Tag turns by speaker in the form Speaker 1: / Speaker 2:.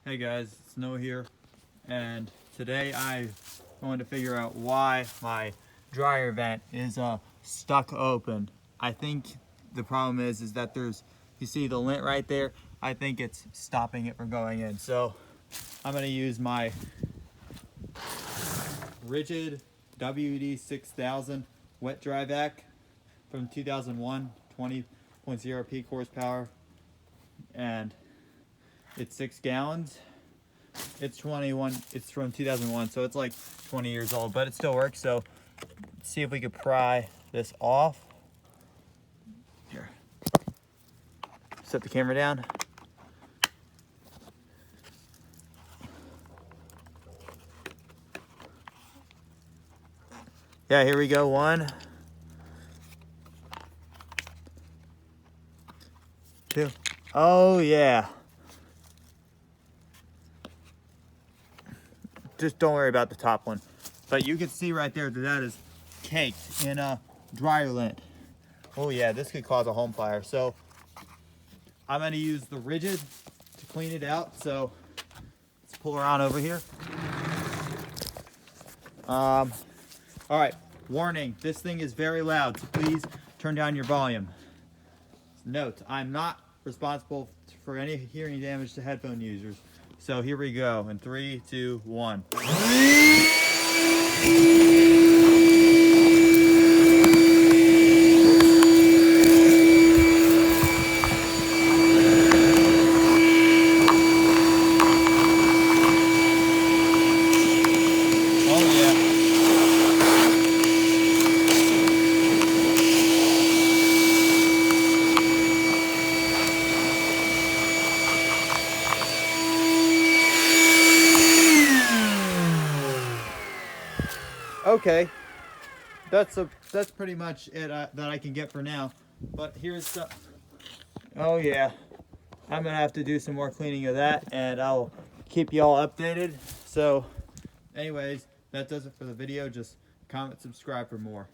Speaker 1: Hey guys, it's Noah here, and today I'm going to figure out why my dryer vent is stuck open. I think the problem is that you see the lint right there? I think it's stopping it from going in. So I'm going to use my Rigid WD-6000 wet dry vac from 2001, 20.0 peak horsepower, and it's 6 gallons. It's from 2001, so it's like 20 years old, but it still works. So let's see if we could pry this off. Here, set the camera down. Yeah, here we go. 1, 2. Oh yeah. Just don't worry about the top one. But you can see right there that is caked in a dryer lint. Oh yeah, this could cause a home fire. So I'm gonna use the Rigid to clean it out. So let's pull around over here. All right, warning, this thing is very loud, so please turn down your volume. Note, I'm not responsible for any hearing damage to headphone users. So here we go, in 3, 2, 1. Okay, that's pretty much it that I can get for now. But here's the, oh yeah, I'm gonna have to do some more cleaning of that, and I'll keep y'all updated. So anyways, that does it for the video. Just comment, subscribe for more.